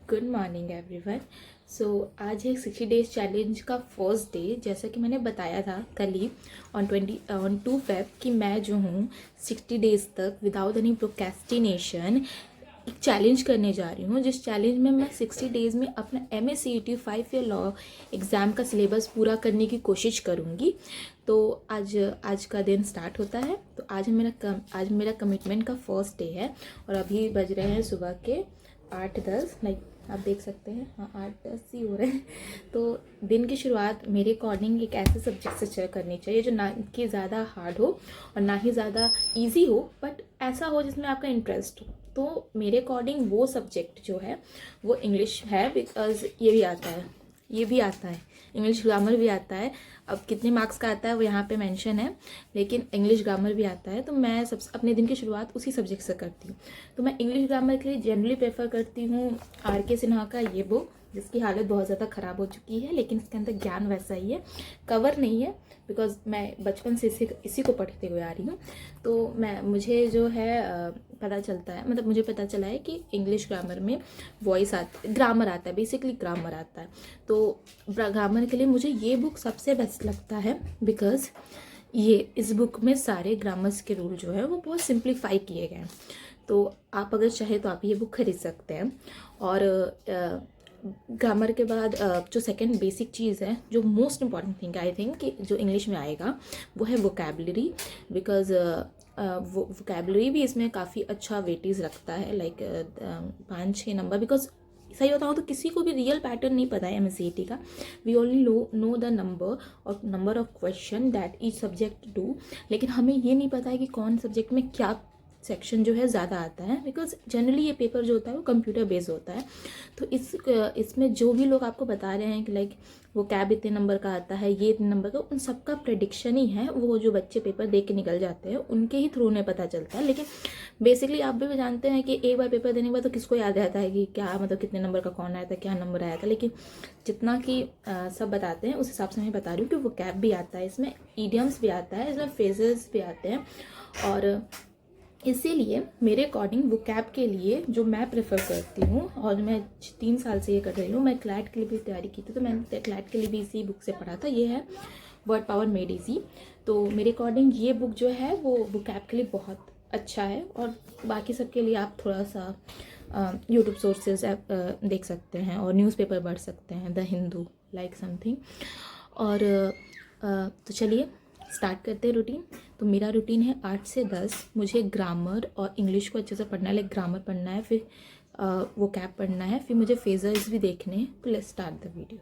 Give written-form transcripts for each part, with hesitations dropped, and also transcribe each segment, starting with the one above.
Good morning everyone. सो आज है 60 days challenge का फर्स्ट डे। जैसा कि मैंने बताया था कल ही ऑन 2 फेब कि मैं जो हूँ 60 डेज तक विदाउट एनी प्रोक्रेस्टिनेशन एक चैलेंज करने जा रही हूँ, जिस चैलेंज में मैं 60 डेज़ में अपना MA CET 5 year law exam का सिलेबस पूरा करने की कोशिश करूँगी। तो आज का दिन स्टार्ट होता है। तो आज मेरा कमिटमेंट का फर्स्ट डे है और अभी बज रहे हैं सुबह के 8:10। लाइक आप देख सकते हैं, हाँ 8:10 ही हो रहे हैं। तो दिन की शुरुआत मेरे अकॉर्डिंग एक ऐसे सब्जेक्ट से करनी चाहिए जो ना कि ज़्यादा हार्ड हो और ना ही ज़्यादा इजी हो, बट ऐसा हो जिसमें आपका इंटरेस्ट हो। तो मेरे अकॉर्डिंग वो सब्जेक्ट जो है वो इंग्लिश है, बिकॉज ये भी आता है, इंग्लिश ग्रामर भी आता है। अब कितने मार्क्स का आता है वो यहाँ पे मेंशन है, लेकिन इंग्लिश ग्रामर भी आता है। तो मैं अपने दिन की शुरुआत उसी सब्जेक्ट से करती हूँ। तो मैं इंग्लिश ग्रामर के लिए जनरली प्रेफर करती हूँ RK सिन्हा का ये बुक, जिसकी हालत बहुत ज़्यादा ख़राब हो चुकी है, लेकिन इसके अंदर ज्ञान वैसा ही है, कवर नहीं है, बिकॉज मैं बचपन से इसी को पढ़ते हुए आ रही हूँ। तो मुझे जो है पता चलता है, मतलब मुझे पता चला है कि इंग्लिश ग्रामर में ग्रामर आता है, बेसिकली ग्रामर आता है। तो ग्रामर के लिए मुझे ये बुक सबसे बेस्ट लगता है, बिकॉज इस बुक में सारे ग्रामर्स के रूल जो है वो बहुत सिंप्लीफाई किए गए हैं। तो आप अगर चाहे तो आप ये बुक खरीद सकते हैं। और ग्रामर के बाद जो सेकंड बेसिक चीज़ है, जो most important thing I think कि जो इंग्लिश में आएगा, वो है वोकैबलरी। बिकॉज वोकैबलरी भी इसमें काफ़ी अच्छा वेटेज रखता है, लाइक 5-6 नंबर। बिकॉज सही बताऊँ तो किसी को भी रियल पैटर्न नहीं पता है MA CET का। We only know the number of question that each subject do, लेकिन हमें ये नहीं पता है कि कौन सब्जेक्ट में क्या सेक्शन जो है ज़्यादा आता है, बिकॉज जनरली ये पेपर जो होता है वो कंप्यूटर बेस्ड होता है। तो इसमें जो भी लोग आपको बता रहे हैं कि लाइक वो कैब इतने नंबर का आता है, ये इतने नंबर का, उन सबका प्रेडिक्शन ही है। वो जो बच्चे पेपर दे के निकल जाते हैं उनके ही थ्रू उन्हें पता चलता है। लेकिन बेसिकली आप भी जानते हैं कि एक बार पेपर देने के बाद तो किसको याद रहता है कि क्या, मतलब कितने नंबर का कौन आया था, क्या नंबर आया था। लेकिन जितना कि सब बताते हैं उस हिसाब से मैं बता रही हूँ कि वो कैब भी आता है, इसमें ईडियम्स भी आता है, इसमें फ्रेजेस भी आते हैं। और इसीलिए मेरे अकॉर्डिंग वो कैब के लिए जो मैं प्रेफर करती हूँ, और मैं 3 साल से ये कर रही हूँ, मैं क्लैट के लिए भी तैयारी की थी, तो मैंने क्लैट के लिए भी इसी बुक से पढ़ा था। ये है वर्ड पावर मेड इजी। तो मेरे अकॉर्डिंग ये बुक जो है वो कैब के लिए बहुत अच्छा है। और बाकी सब के लिए आप थोड़ा सा यूट्यूब सोर्सेज देख सकते हैं और न्यूज़पेपर पढ़ सकते हैं, द हिंदू लाइक समथिंग। और तो चलिए स्टार्ट करते हैं रूटीन। तो मेरा रूटीन है 8 से 10 मुझे ग्रामर और इंग्लिश को अच्छे से पढ़ना है, लाइक ग्रामर पढ़ना है, फिर वो कैब पढ़ना है, फिर मुझे फेजर्स भी देखने हैं। तो लेट्स स्टार्ट द वीडियो।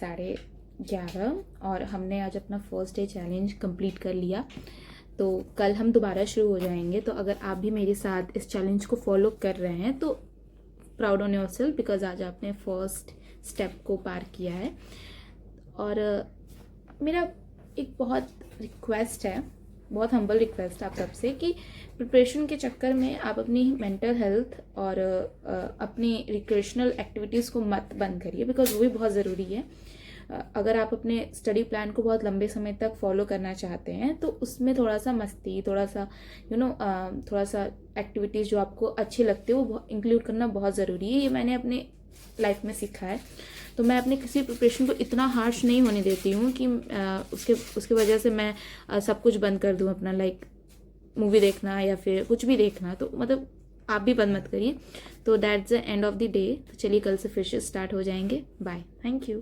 11:30 और हमने आज अपना फर्स्ट डे चैलेंज कंप्लीट कर लिया। तो कल हम दोबारा शुरू हो जाएंगे। तो अगर आप भी मेरे साथ इस चैलेंज को फॉलो कर रहे हैं तो proud on your self, because आज आपने फर्स्ट स्टेप को पार किया है। और मेरा एक बहुत रिक्वेस्ट है, बहुत हम्बल रिक्वेस्ट है आप सबसे कि प्रिपरेशन के चक्कर में आप अपनी मेंटल हेल्थ और अपनी रिक्रिएशनल एक्टिविटीज़ को मत बंद करिए, बिकॉज वो भी बहुत ज़रूरी है। अगर आप अपने स्टडी प्लान को बहुत लंबे समय तक फॉलो करना चाहते हैं तो उसमें थोड़ा सा मस्ती, थोड़ा सा थोड़ा सा एक्टिविटीज़ जो आपको अच्छी लगती है वो इंक्लूड करना बहुत ज़रूरी है। ये मैंने अपने लाइफ में सीखा है। तो मैं अपने किसी प्रिपरेशन को इतना हार्श नहीं होने देती हूँ कि उसके वजह से मैं सब कुछ बंद कर दूँ अपना, लाइक मूवी देखना या फिर कुछ भी देखना। तो मतलब आप भी बंद मत करिए। तो that's the end of the day. तो चलिए कल से फिर से स्टार्ट हो जाएंगे। Bye, thank you.